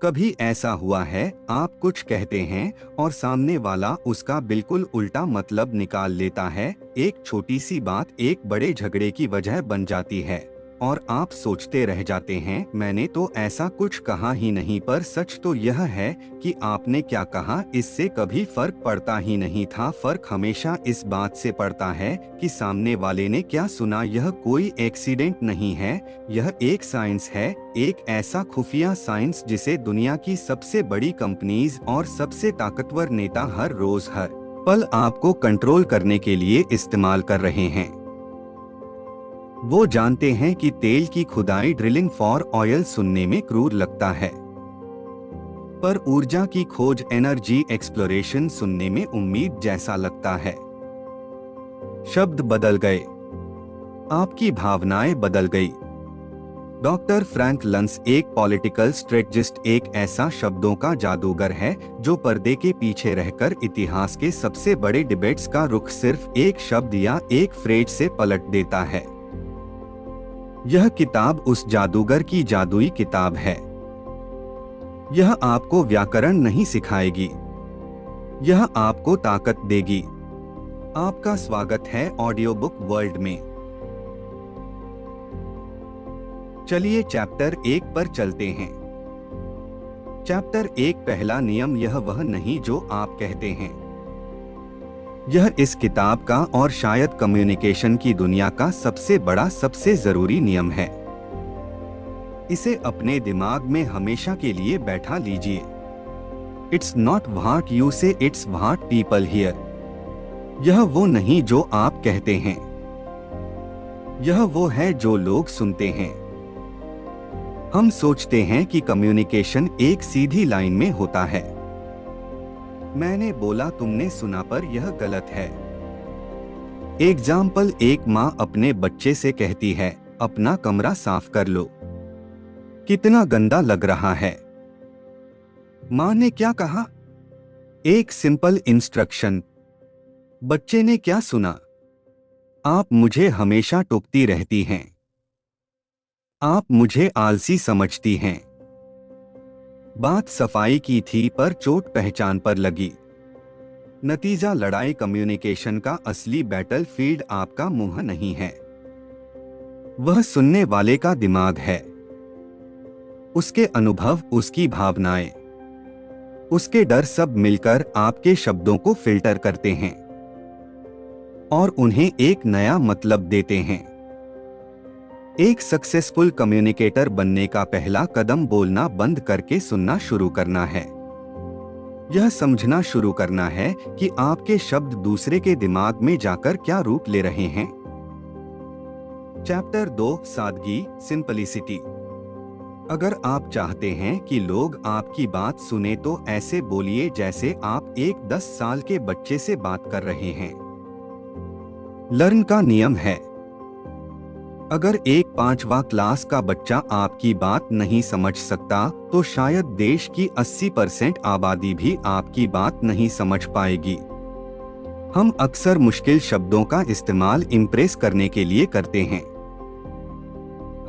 कभी ऐसा हुआ है आप कुछ कहते हैं और सामने वाला उसका बिल्कुल उल्टा मतलब निकाल लेता है। एक छोटी सी बात एक बड़े झगड़े की वजह बन जाती है और आप सोचते रह जाते हैं मैंने तो ऐसा कुछ कहा ही नहीं, पर सच तो यह है कि आपने क्या कहा इससे कभी फर्क पड़ता ही नहीं था। फर्क हमेशा इस बात से पड़ता है कि सामने वाले ने क्या सुना। यह कोई एक्सीडेंट नहीं है, यह एक साइंस है, एक ऐसा खुफिया साइंस जिसे दुनिया की सबसे बड़ी कंपनीज और सबसे ताकतवर नेता हर रोज हर पल आपको कंट्रोल करने के लिए इस्तेमाल कर रहे हैं। वो जानते हैं कि तेल की खुदाई ड्रिलिंग फॉर ऑयल सुनने में क्रूर लगता है, पर ऊर्जा की खोज एनर्जी एक्सप्लोरेशन सुनने में उम्मीद जैसा लगता है। शब्द बदल गए, आपकी भावनाएं बदल गई। डॉक्टर फ्रैंक लंस एक पॉलिटिकल स्ट्रेटजिस्ट, एक ऐसा शब्दों का जादूगर है जो पर्दे के पीछे रहकर इतिहास के सबसे बड़े डिबेट्स का रुख सिर्फ एक शब्द या एक फ्रेज से पलट देता है। यह किताब उस जादूगर की जादुई किताब है। यह आपको व्याकरण नहीं सिखाएगी, यह आपको ताकत देगी। आपका स्वागत है ऑडियो बुक वर्ल्ड में। चलिए चैप्टर 1 पर चलते हैं। चैप्टर 1 पहला नियम, यह वह नहीं जो आप कहते हैं। यह इस किताब का और शायद कम्युनिकेशन की दुनिया का सबसे बड़ा सबसे जरूरी नियम है। इसे अपने दिमाग में हमेशा के लिए बैठा लीजिए। इट्स नॉट व्हाट यू से, इट्स व्हाट पीपल हियर। यह वो नहीं जो आप कहते हैं, यह वो है जो लोग सुनते हैं। हम सोचते हैं कि कम्युनिकेशन एक सीधी लाइन में होता है, मैंने बोला तुमने सुना, पर यह गलत है। एग्जाम्पल, एक माँ अपने बच्चे से कहती है अपना कमरा साफ कर लो, कितना गंदा लग रहा है। माँ ने क्या कहा? एक सिंपल इंस्ट्रक्शन। बच्चे ने क्या सुना? आप मुझे हमेशा टोकती रहती हैं, आप मुझे आलसी समझती हैं। बात सफाई की थी पर चोट पहचान पर लगी। नतीजा, लड़ाई। कम्युनिकेशन का असली बैटलफील्ड आपका मुंह नहीं है, वह सुनने वाले का दिमाग है। उसके अनुभव, उसकी भावनाएं, उसके डर सब मिलकर आपके शब्दों को फिल्टर करते हैं और उन्हें एक नया मतलब देते हैं। एक सक्सेसफुल कम्युनिकेटर बनने का पहला कदम बोलना बंद करके सुनना शुरू करना है। यह समझना शुरू करना है कि आपके शब्द दूसरे के दिमाग में जाकर क्या रूप ले रहे हैं। चैप्टर 2, सादगी, सिंपलिसिटी। अगर आप चाहते हैं कि लोग आपकी बात सुने तो ऐसे बोलिए जैसे आप एक 10 साल के बच्चे से बात कर रहे हैं। लर्न का नियम है, अगर एक 5वां क्लास का बच्चा आपकी बात नहीं समझ सकता तो शायद देश की 80% आबादी भी आपकी बात नहीं समझ पाएगी। हम अक्सर मुश्किल शब्दों का इस्तेमाल इम्प्रेस करने के लिए करते हैं।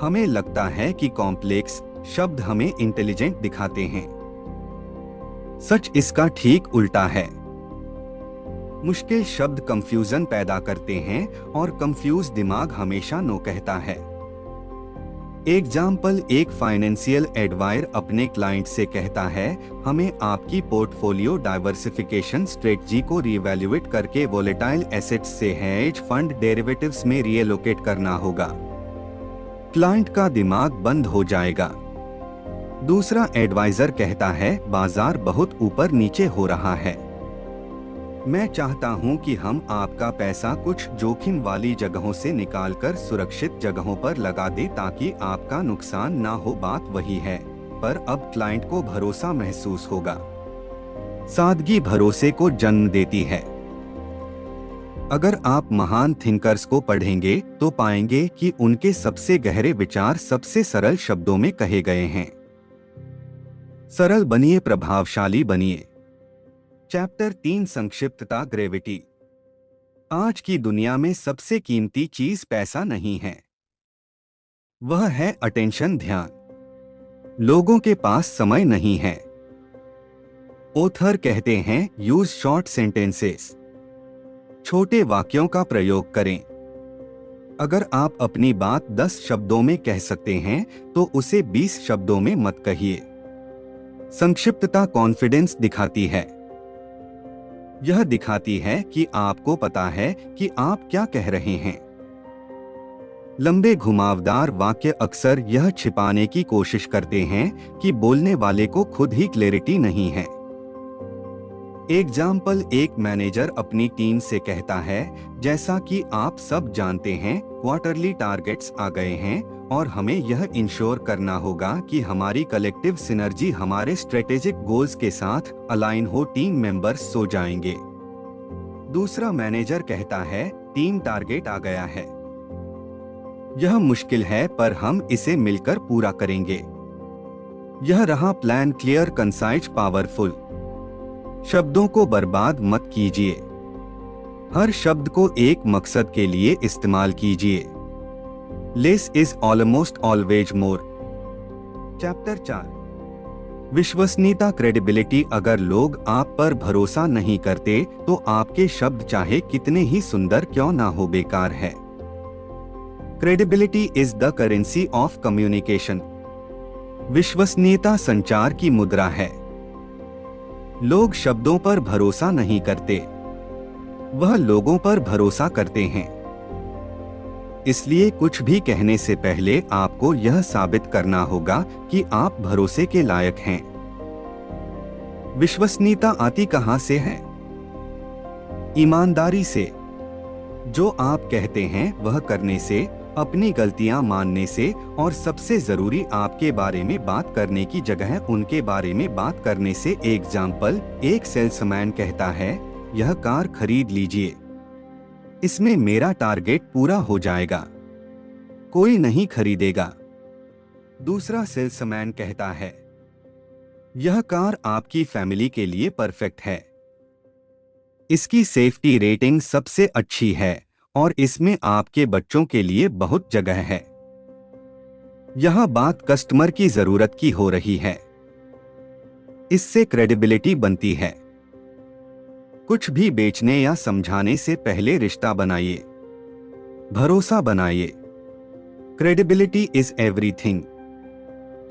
हमें लगता है कि कॉम्प्लेक्स शब्द हमें इंटेलिजेंट दिखाते हैं। सच इसका ठीक उल्टा है। मुश्किल शब्द कंफ्यूजन पैदा करते हैं और कंफ्यूज दिमाग हमेशा नो कहता है। एग्जाम्पल, एक फाइनेंशियल एडवाइजर अपने क्लाइंट से कहता है हमें आपकी पोर्टफोलियो डाइवर्सिफिकेशन स्ट्रेटजी को रीवैल्यूएट करके वोलेटाइल एसेट्स से हेज फंड डेरिवेटिव्स में रीएलोकेट करना होगा। क्लाइंट का दिमाग बंद हो जाएगा। दूसरा एडवाइजर कहता है बाजार बहुत ऊपर नीचे हो रहा है, मैं चाहता हूं कि हम आपका पैसा कुछ जोखिम वाली जगहों से निकालकर सुरक्षित जगहों पर लगा दें ताकि आपका नुकसान ना हो। बात वही है, पर अब क्लाइंट को भरोसा महसूस होगा। सादगी भरोसे को जन्म देती है। अगर आप महान थिंकर्स को पढ़ेंगे तो पाएंगे कि उनके सबसे गहरे विचार सबसे सरल शब्दों में कहे गए हैं। सरल बनिए, प्रभावशाली बनिए। चैप्टर 3, संक्षिप्तता, ग्रेविटी। आज की दुनिया में सबसे कीमती चीज पैसा नहीं है, वह है अटेंशन, ध्यान। लोगों के पास समय नहीं है। ऑथर कहते हैं, यूज शॉर्ट सेंटेंसेस। छोटे वाक्यों का प्रयोग करें। अगर आप अपनी बात 10 शब्दों में कह सकते हैं तो उसे 20 शब्दों में मत कहिए। संक्षिप्तता कॉन्फिडेंस दिखाती है। यह दिखाती है कि आपको पता है कि आप क्या कह रहे हैं। लंबे घुमावदार वाक्य अक्सर यह छिपाने की कोशिश करते हैं कि बोलने वाले को खुद ही क्लैरिटी नहीं है। एग्जाम्पल, एक मैनेजर अपनी टीम से कहता है, जैसा कि आप सब जानते हैं, क्वार्टरली टारगेट्स आ गए हैं और हमें यह इंश्योर करना होगा कि हमारी कलेक्टिव सिनर्जी हमारे स्ट्रेटेजिक गोल्स के साथ अलाइन हो। टीम मेंबर्स सो जाएंगे। दूसरा मैनेजर कहता है, टीम टारगेट आ गया है। यह मुश्किल है पर हम इसे मिलकर पूरा करेंगे। यह रहा प्लान, क्लियर, कंसाइज, पावरफुल। शब्दों को बर्बाद मत कीजिए। हर शब्द को एक मकसद के लिए इस्तेमाल कीजिए। Less is almost always more. Chapter 4, विश्वसनीयता, क्रेडिबिलिटी। अगर लोग आप पर भरोसा नहीं करते तो आपके शब्द चाहे कितने ही सुंदर क्यों ना हो, बेकार है। Credibility is the currency of communication. विश्वसनीयता संचार की मुद्रा है। लोग शब्दों पर भरोसा नहीं करते, वह लोगों पर भरोसा करते हैं। इसलिए कुछ भी कहने से पहले आपको यह साबित करना होगा कि आप भरोसे के लायक हैं। विश्वसनीयता आती कहां से है? ईमानदारी से। जो आप कहते हैं वह करने से, अपनी गलतियां मानने से, और सबसे जरूरी, आपके बारे में बात करने की जगह उनके बारे में बात करने से। एग्जाम्पल, एक सेल्समैन कहता है, यह कार खरीद लीजिए, इसमें मेरा टारगेट पूरा हो जाएगा, कोई नहीं खरीदेगा। दूसरा सेल्समैन कहता है, यह कार आपकी फैमिली के लिए परफेक्ट है, इसकी सेफ्टी रेटिंग सबसे अच्छी है और इसमें आपके बच्चों के लिए बहुत जगह है। यह बात कस्टमर की जरूरत की हो रही है। इससे क्रेडिबिलिटी बनती है। कुछ भी बेचने या समझाने से पहले रिश्ता बनाइए, भरोसा बनाइए। Credibility is everything.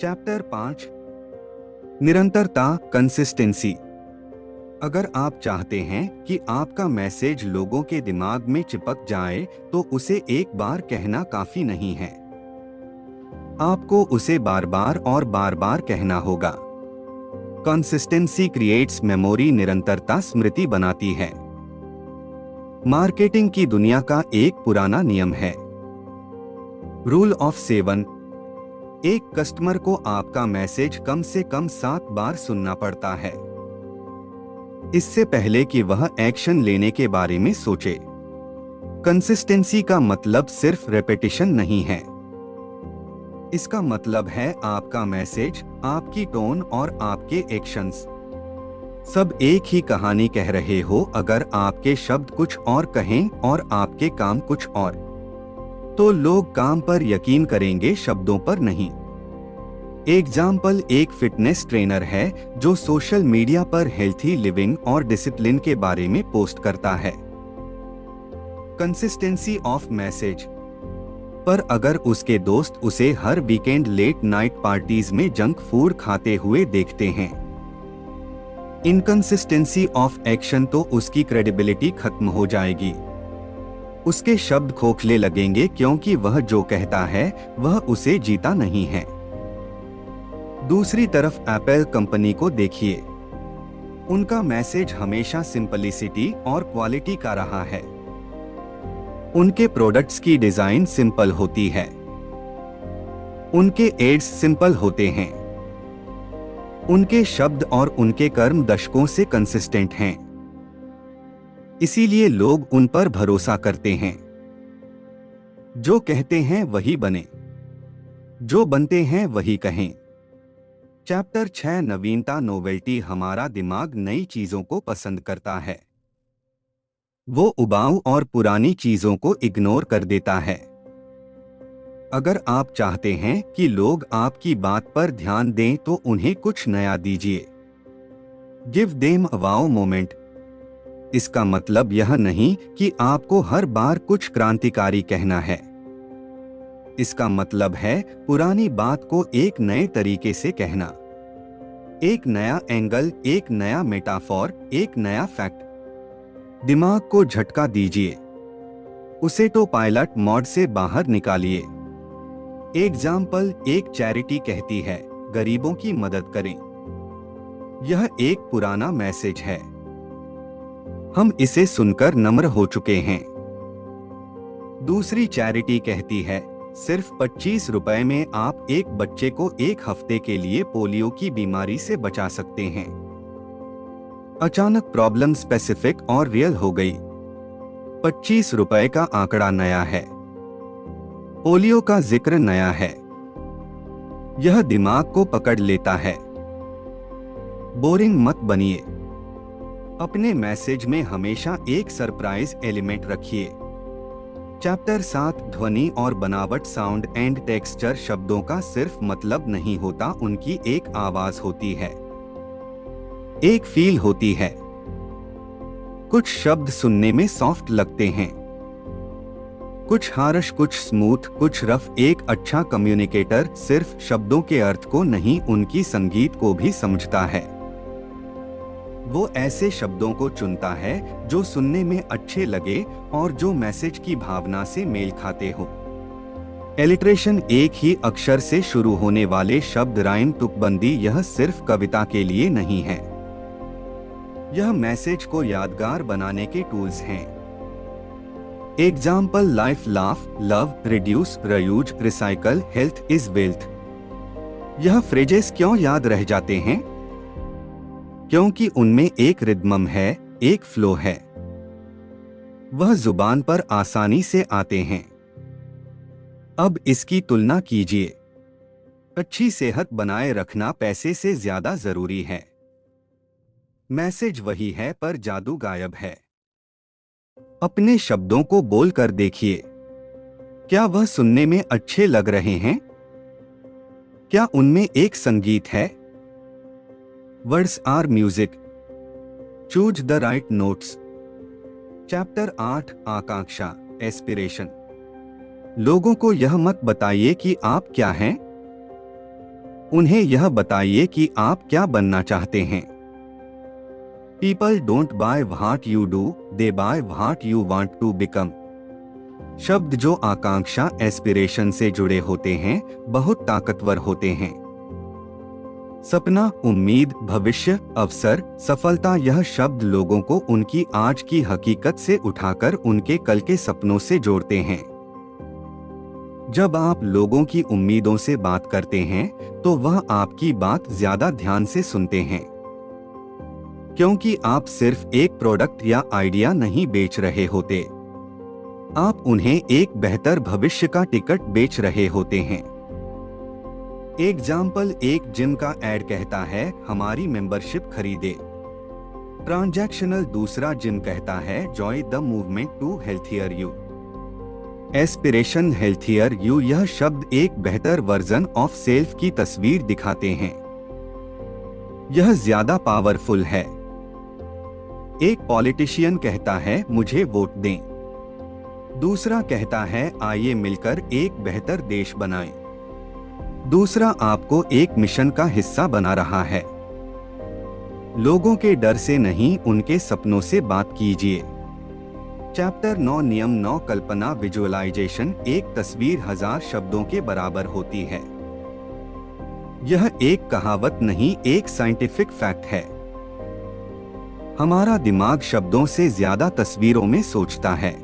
चैप्टर 5, निरंतरता, कंसिस्टेंसी। अगर आप चाहते हैं कि आपका मैसेज लोगों के दिमाग में चिपक जाए तो उसे एक बार कहना काफी नहीं है। आपको उसे बार बार और बार बार कहना होगा। Consistency creates memory. निरंतरता स्मृति बनाती है। मार्केटिंग की दुनिया का एक पुराना नियम है, रूल ऑफ 7। एक कस्टमर को आपका मैसेज कम से कम 7 बार सुनना पड़ता है, इससे पहले कि वह एक्शन लेने के बारे में सोचे। कंसिस्टेंसी का मतलब सिर्फ रेपिटेशन नहीं है। इसका मतलब है आपका मैसेज, आपकी टोन और आपके एक्शंस सब एक ही कहानी कह रहे हो। अगर आपके शब्द कुछ और कहें और आपके काम कुछ और, तो लोग काम पर यकीन करेंगे, शब्दों पर नहीं। एग्जाम्पल, एक फिटनेस ट्रेनर है जो सोशल मीडिया पर हेल्थी लिविंग और डिसिप्लिन के बारे में पोस्ट करता है। Consistency of message. पर अगर उसके दोस्त उसे हर वीकेंड लेट नाइट पार्टीज में जंक फूड खाते हुए देखते हैं, इनकंसिस्टेंसी ऑफ एक्शन, तो उसकी क्रेडिबिलिटी खत्म हो जाएगी। उसके शब्द खोखले लगेंगे क्योंकि वह जो कहता है वह उसे जीता नहीं है। दूसरी तरफ एप्पल कंपनी को देखिए। उनका मैसेज हमेशा सिंपलिसिटी और क्वालिटी का रहा है। उनके प्रोडक्ट्स की डिजाइन सिंपल होती है, उनके एड्स सिंपल होते हैं, उनके शब्द और उनके कर्म दशकों से कंसिस्टेंट हैं। इसीलिए लोग उन पर भरोसा करते हैं। जो कहते हैं वही बने, जो बनते हैं वही कहें। चैप्टर 6, नवीनता, नोवेल्टी। हमारा दिमाग नई चीजों को पसंद करता है। वो उबाऊ और पुरानी चीजों को इग्नोर कर देता है। अगर आप चाहते हैं कि लोग आपकी बात पर ध्यान दें तो उन्हें कुछ नया दीजिए। Give them a wow moment. इसका मतलब यह नहीं कि आपको हर बार कुछ क्रांतिकारी कहना है। इसका मतलब है पुरानी बात को एक नए तरीके से कहना। एक नया एंगल, एक नया मेटाफोर, एक नया फैक्ट। दिमाग को झटका दीजिए, उसे तो पायलट मोड से बाहर निकालिए। एग्जाम्पल, एक चैरिटी कहती है गरीबों की मदद करें। यह एक पुराना मैसेज है, हम इसे सुनकर नम्र हो चुके हैं। दूसरी चैरिटी कहती है सिर्फ 25 रुपए में आप एक बच्चे को एक हफ्ते के लिए पोलियो की बीमारी से बचा सकते हैं। अचानक प्रॉब्लम स्पेसिफिक और रियल हो गई। 25 रुपए का आंकड़ा नया है, पोलियो का जिक्र नया है। यह दिमाग को पकड़ लेता है। बोरिंग मत बनिए। अपने मैसेज में हमेशा एक सरप्राइज एलिमेंट रखिए। चैप्टर 7 ध्वनि और बनावट। साउंड एंड टेक्सचर शब्दों का सिर्फ मतलब नहीं होता, उनकी एक आवाज होती है, एक फील होती है। कुछ शब्द सुनने में सॉफ्ट लगते हैं, कुछ हार्श, कुछ स्मूथ, कुछ रफ। एक अच्छा कम्युनिकेटर सिर्फ शब्दों के अर्थ को नहीं, उनकी संगीत को भी समझता है। वो ऐसे शब्दों को चुनता है जो सुनने में अच्छे लगे और जो मैसेज की भावना से मेल खाते हो। एलिट्रेशन, एक ही अक्षर से शुरू होने वाले शब्द, राइम, तुकबंदी, यह सिर्फ कविता के लिए नहीं है, यह मैसेज को यादगार बनाने के टूल्स हैं। Example, life, laugh, love, reduce, reuse, recycle, health is wealth. यह फ्रेजेस क्यों याद रह जाते हैं? क्योंकि उनमें एक रिदम है, एक फ्लो है। वह जुबान पर आसानी से आते हैं। अब इसकी तुलना कीजिए। अच्छी सेहत बनाए रखना पैसे से ज्यादा जरूरी है। मैसेज वही है पर जादू गायब है। अपने शब्दों को बोलकर देखिए। क्या वह सुनने में अच्छे लग रहे हैं? क्या उनमें एक संगीत है? Words are music, choose the right notes. Chapter 8 आकांक्षा, एस्पिरेशन। लोगों को यह मत बताइए कि आप क्या हैं, उन्हें यह बताइए कि आप क्या बनना चाहते हैं। People don't buy what you do, they buy what you want to become। शब्द जो आकांक्षा, एस्पिरेशन से जुड़े होते हैं बहुत ताकतवर होते हैं। सपना, उम्मीद, भविष्य, अवसर, सफलता, यह शब्द लोगों को उनकी आज की हकीकत से उठाकर उनके कल के सपनों से जोड़ते हैं। जब आप लोगों की उम्मीदों से बात करते हैं तो वह आपकी बात ज्यादा ध्यान से सुनते हैं, क्योंकि आप सिर्फ एक प्रोडक्ट या आइडिया नहीं बेच रहे होते, आप उन्हें एक बेहतर भविष्य का टिकट बेच रहे होते हैं। एग्जाम्पल, एक जिम का एड कहता है हमारी मेंबरशिप खरीदे। ट्रांजैक्शनल, दूसरा जिम कहता है join the movement to healthier you. Aspiration, healthier you, यह शब्द एक बेहतर वर्जन ऑफ सेल्फ की तस्वीर दिखाते हैं। यह ज्यादा पावरफुल है। एक पॉलिटिशियन कहता है मुझे वोट दें, दूसरा कहता है आइए मिलकर एक बेहतर देश बनाएं। दूसरा आपको एक मिशन का हिस्सा बना रहा है। लोगों के डर से नहीं, उनके सपनों से बात कीजिए। चैप्टर 9 नियम 9 कल्पना, विजुअलाइजेशन। एक तस्वीर 1000 शब्दों के बराबर होती है। यह एक कहावत नहीं, एक साइंटिफिक फैक्ट है। हमारा दिमाग शब्दों से ज्यादा तस्वीरों में सोचता है।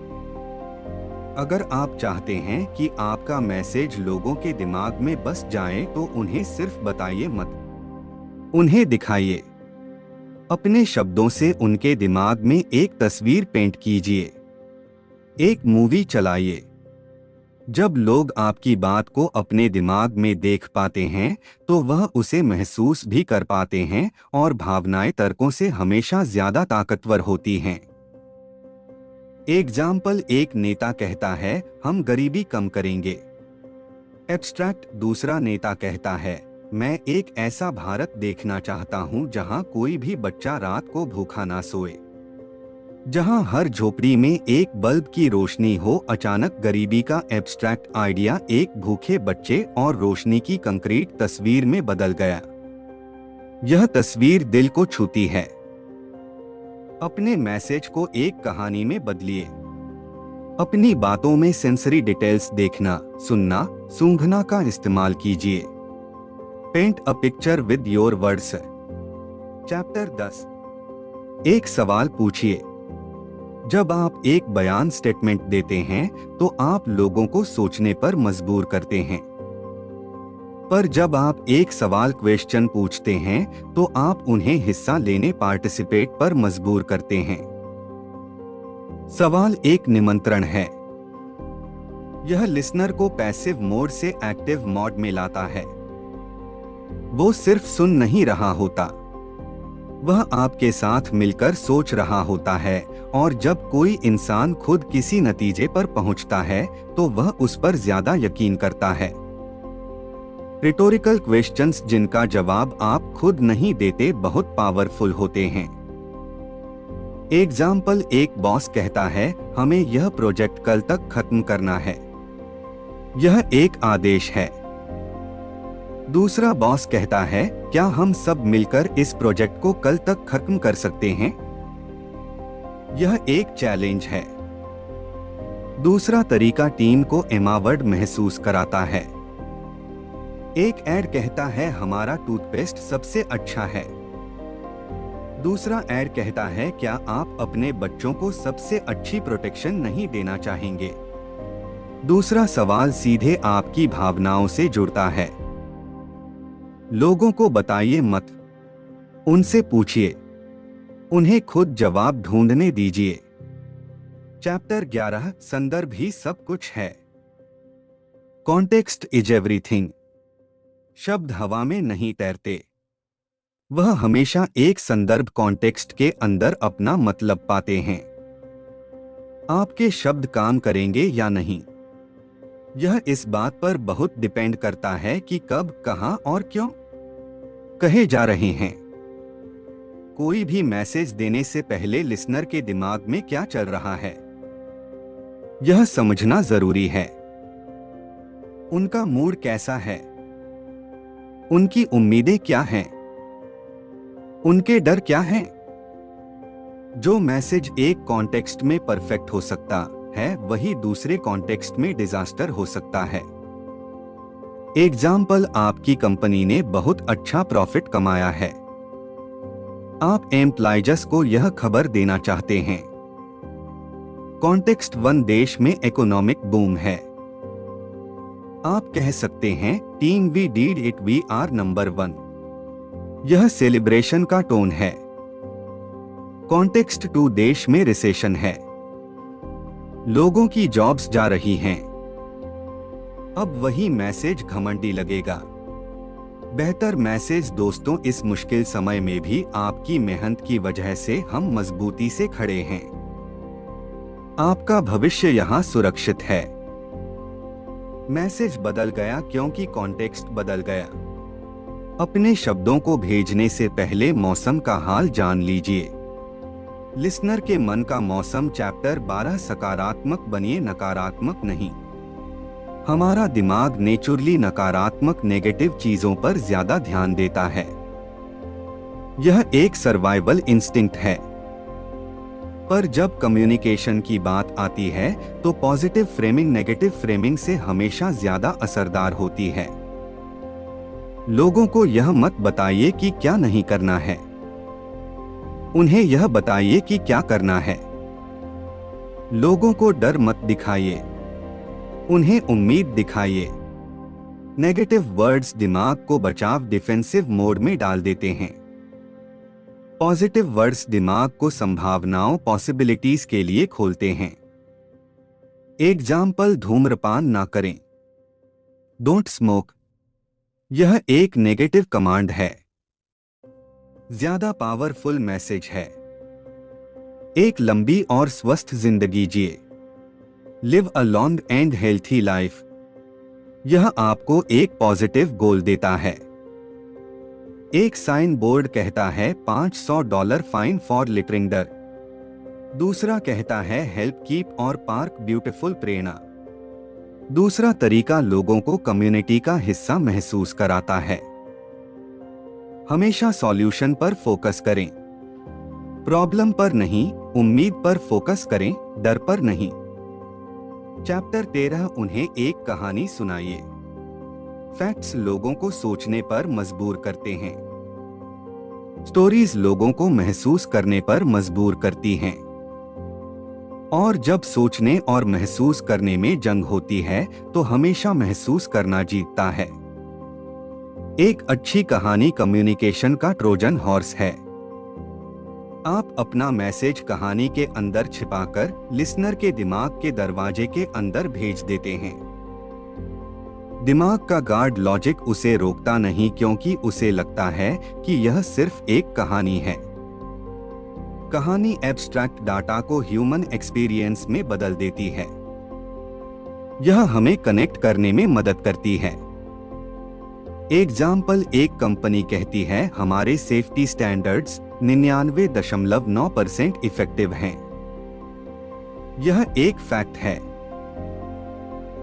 अगर आप चाहते हैं कि आपका मैसेज लोगों के दिमाग में बस जाए तो उन्हें सिर्फ बताइए मत, उन्हें दिखाइए। अपने शब्दों से उनके दिमाग में एक तस्वीर पेंट कीजिए, एक मूवी चलाइए। जब लोग आपकी बात को अपने दिमाग में देख पाते हैं तो वह उसे महसूस भी कर पाते हैं और भावनाएं तर्कों से हमेशा ज्यादा ताकतवर होती हैं। एग्जाम्पल, एक नेता कहता है हम गरीबी कम करेंगे। एब्स्ट्रैक्ट दूसरा नेता कहता है, मैं एक ऐसा भारत देखना चाहता हूं जहां कोई भी बच्चा रात को भूखा ना सोए, जहां हर झोपड़ी में एक बल्ब की रोशनी हो। अचानक गरीबी का एब्स्ट्रैक्ट आइडिया एक भूखे बच्चे और रोशनी की कंक्रीट तस्वीर में बदल गया। यह तस्वीर दिल को छूती है। अपने मैसेज को एक कहानी में बदलिए। अपनी बातों में सेंसरी डिटेल्स देखना, सुनना, सूंघना का इस्तेमाल कीजिए। Paint a picture with your words. Chapter 10। एक सवाल पूछिए। जब आप एक बयान स्टेटमेंट देते हैं तो आप लोगों को सोचने पर मजबूर करते हैं, पर जब आप एक सवाल क्वेश्चन पूछते हैं तो आप उन्हें हिस्सा लेने पार्टिसिपेट पर मजबूर करते हैं। सवाल एक निमंत्रण है। यह लिसनर को पैसिव मोड से एक्टिव मोड में लाता है। वो सिर्फ सुन नहीं रहा होता, वह आपके साथ मिलकर सोच रहा होता है, और जब कोई इंसान खुद किसी नतीजे पर पहुंचता है तो वह उस पर ज्यादा यकीन करता है। रिटोरिकल क्वेश्चंस जिनका जवाब आप खुद नहीं देते बहुत पावरफुल होते हैं। एग्जाम्पल, एक बॉस कहता है, हमें यह प्रोजेक्ट कल तक खत्म करना है। यह एक आदेश है। दूसरा बॉस कहता है, क्या हम सब मिलकर इस प्रोजेक्ट को कल तक खत्म कर सकते हैं? यह एक चैलेंज है। दूसरा तरीका टीम को एम्पावर्ड महसूस कराता है। एक ऐड कहता है, हमारा टूथपेस्ट सबसे अच्छा है। दूसरा ऐड कहता है, क्या आप अपने बच्चों को सबसे अच्छी प्रोटेक्शन नहीं देना चाहेंगे? दूसरा सवाल सीधे आपकी भावनाओं से जुड़ता है। लोगों को बताइए मत, उनसे पूछिए, उन्हें खुद जवाब ढूंढने दीजिए। चैप्टर 11। संदर्भ ही सब कुछ है। Context is everything. शब्द हवा में नहीं तैरते, वह हमेशा एक संदर्भ कॉन्टेक्स्ट के अंदर अपना मतलब पाते हैं। आपके शब्द काम करेंगे या नहीं, यह इस बात पर बहुत डिपेंड करता है कि कब, कहां और क्यों कहे जा रहे हैं। कोई भी मैसेज देने से पहले लिसनर के दिमाग में क्या चल रहा है, यह समझना जरूरी है। उनका मूड कैसा है, उनकी उम्मीदें क्या हैं, उनके डर क्या हैं। जो मैसेज एक कॉन्टेक्स्ट में परफेक्ट हो सकता है, वही दूसरे कॉन्टेक्स्ट में डिजास्टर हो सकता है। एग्जाम्पल, आपकी कंपनी ने बहुत अच्छा प्रॉफिट कमाया है। आप एम्प्लॉयज को यह खबर देना चाहते हैं। कॉन्टेक्स्ट 1, देश में इकोनॉमिक बूम है। आप कह सकते हैं, team we did it, we are number 1। यह सेलिब्रेशन का टोन है। कॉन्टेक्स्ट 2, देश में रिसेशन है। लोगों की जॉब्स जा रही हैं। अब वही मैसेज घमंडी लगेगा। बेहतर मैसेज, दोस्तों, इस मुश्किल समय में भी आपकी मेहनत की वजह से हम मजबूती से खड़े हैं। आपका भविष्य यहाँ सुरक्षित है। मैसेज बदल गया क्योंकि कॉन्टेक्स्ट बदल गया। अपने शब्दों को भेजने से पहले मौसम का हाल जान लीजिए। लिसनर के मन का मौसम। चैप्टर 12। सकारात्मक बनिए, नकारात्मक नहीं। हमारा दिमाग नेचुरली नकारात्मक, नेगेटिव चीजों पर ज्यादा ध्यान देता है। यह एक सर्वाइवल इंस्टिंक्ट है। पर जब कम्युनिकेशन की बात आती है तो पॉजिटिव फ्रेमिंग नेगेटिव फ्रेमिंग से हमेशा ज्यादा असरदार होती है। लोगों को यह मत बताइए कि क्या नहीं करना है, उन्हें यह बताइए कि क्या करना है। लोगों को डर मत दिखाइए, उन्हें उम्मीद दिखाइए। नेगेटिव वर्ड्स दिमाग को बचाव डिफेंसिव मोड में डाल देते हैं। पॉजिटिव वर्ड्स दिमाग को संभावनाओं पॉसिबिलिटीज के लिए खोलते हैं। एग्जाम्पल, धूम्रपान ना करें, डोंट स्मोक। यह एक नेगेटिव कमांड है, ज्यादा पावरफुल मैसेज है। एक लंबी और स्वस्थ जिंदगी जिए, live a long and healthy life. यह आपको एक पॉजिटिव गोल देता है। एक साइन बोर्ड कहता है $500 फाइन फॉर लिटरिंग डर। दूसरा कहता है हेल्प कीप और पार्क ब्यूटीफुल प्रेरणा। दूसरा तरीका लोगों को कम्युनिटी का हिस्सा महसूस कराता है। हमेशा सॉल्यूशन पर फोकस करें, प्रॉब्लम पर नहीं, उम्मीद पर फोकस करें, डर पर नहीं। चैप्टर 13 उन्हें एक कहानी सुनाइए। फैक्ट्स लोगों को सोचने पर मजबूर करते हैं। स्टोरीज लोगों को महसूस करने पर मजबूर करती हैं। और जब सोचने और महसूस करने में जंग होती है तो हमेशा महसूस करना जीतता है। एक अच्छी कहानी कम्युनिकेशन का ट्रोजन हॉर्स है। आप अपना मैसेज कहानी के अंदर छिपाकर लिसनर के दिमाग के दरवाजे के अंदर भेज देते हैं। दिमाग का गार्ड लॉजिक उसे रोकता नहीं क्योंकि उसे लगता है कि यह सिर्फ एक कहानी है। कहानी एब्स्ट्रैक्ट डाटा को ह्यूमन एक्सपीरियंस में बदल देती है। यह हमें कनेक्ट करने में मदद करती है। एग्जाम्पल, एक कंपनी कहती है हमारे सेफ्टी स्टैंडर्ड्स 99.9% इफेक्टिव हैं। यह एक फैक्ट है।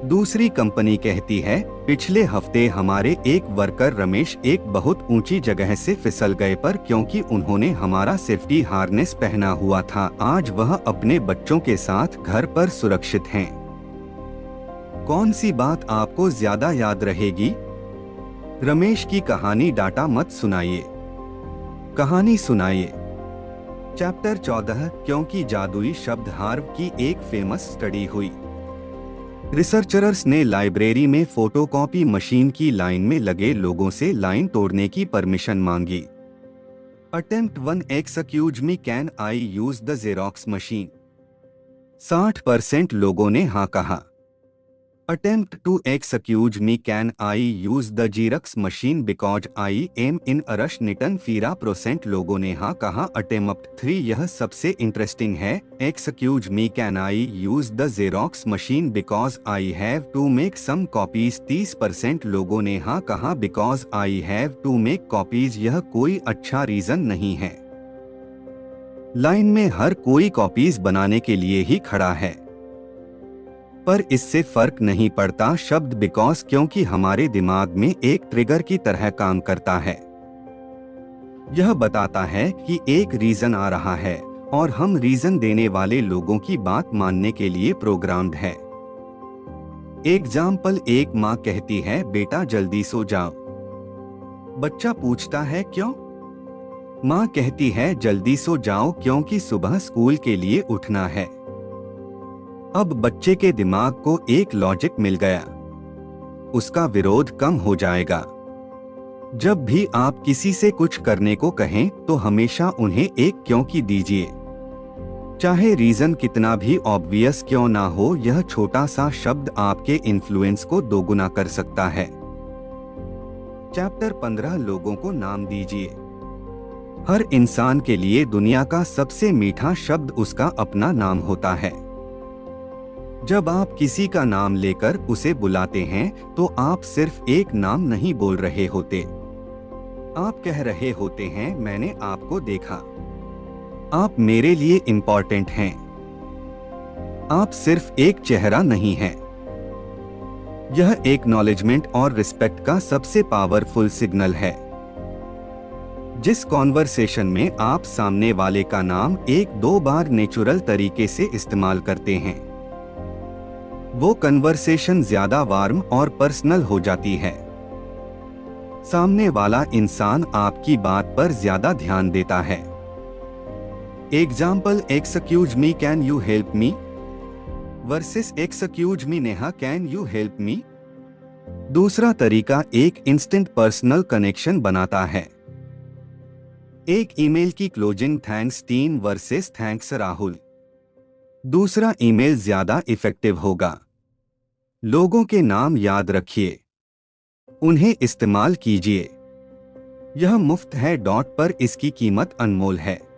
दूसरी कंपनी कहती है पिछले हफ्ते हमारे एक वर्कर रमेश एक बहुत ऊंची जगह से फिसल गए पर क्योंकि उन्होंने हमारा सेफ्टी हार्नेस पहना हुआ था आज वह अपने बच्चों के साथ घर पर सुरक्षित हैं। कौन सी बात आपको ज्यादा याद रहेगी? रमेश की कहानी डाटा मत सुनाइए, कहानी सुनाइए। चैप्टर 14 क्योंकि जादुई शब्द हार्व की एक फेमस स्टडी हुई। रिसर्चर्स ने लाइब्रेरी में फोटोकॉपी मशीन की लाइन में लगे लोगों से लाइन तोड़ने की परमिशन मांगी। Attempt 1 excuse me can I use the xerox machine. 60% लोगों ने हाँ कहा। Attempt 2 excuse me can I use the xerox machine because I am in a rush 19% लोगों ने हाँ कहा। अटेम्प्ट 3 यह सबसे इंटरेस्टिंग है। Excuse me can I use the xerox machine because I have to make some copies 30% लोगों ने हाँ कहा because I have to make copies. यह कोई अच्छा रीजन नहीं है। लाइन में हर कोई कॉपीज बनाने के लिए ही खड़ा है, पर इससे फर्क नहीं पड़ता शब्द बिकॉज क्योंकि हमारे दिमाग में एक ट्रिगर की तरह काम करता है। यह बताता है कि एक रीजन आ रहा है और हम रीजन देने वाले लोगों की बात मानने के लिए प्रोग्राम्ड है। एग्जाम्पल, एक माँ कहती है बेटा जल्दी सो जाओ। बच्चा पूछता है क्यों? माँ कहती है जल्दी सो जाओ क्योंकि सुबह स्कूल के लिए उठना है। अब बच्चे के दिमाग को एक लॉजिक मिल गया, उसका विरोध कम हो जाएगा। जब भी आप किसी से कुछ करने को कहें तो हमेशा उन्हें एक क्योंकि दीजिए, चाहे रीजन कितना भी ऑब्वियस क्यों ना हो। यह छोटा सा शब्द आपके इन्फ्लुएंस को दोगुना कर सकता है। चैप्टर 15 लोगों को नाम दीजिए। हर इंसान के लिए दुनिया का सबसे मीठा शब्द उसका अपना नाम होता है। जब आप किसी का नाम लेकर उसे बुलाते हैं तो आप सिर्फ एक नाम नहीं बोल रहे होते, आप कह रहे होते हैं मैंने आपको देखा, आप मेरे लिए इम्पोर्टेंट हैं। आप सिर्फ एक चेहरा नहीं हैं। यह एक्नॉलेजमेंट और रिस्पेक्ट का सबसे पावरफुल सिग्नल है। जिस कॉन्वर्सेशन में आप सामने वाले का नाम 1-2 बार नेचुरल तरीके से इस्तेमाल करते हैं, वो कन्वर्सेशन ज्यादा वार्म और पर्सनल हो जाती है। सामने वाला इंसान आपकी बात पर ज्यादा ध्यान देता है। Example, excuse me can you help me versus excuse me Neha can you help me. दूसरा तरीका एक इंस्टेंट पर्सनल कनेक्शन बनाता है। एक ईमेल की closing thanks team versus thanks Rahul. दूसरा ईमेल ज्यादा इफेक्टिव होगा। लोगों के नाम याद रखिए, उन्हें इस्तेमाल कीजिए। यह मुफ्त है, डॉट पर इसकी कीमत अनमोल है।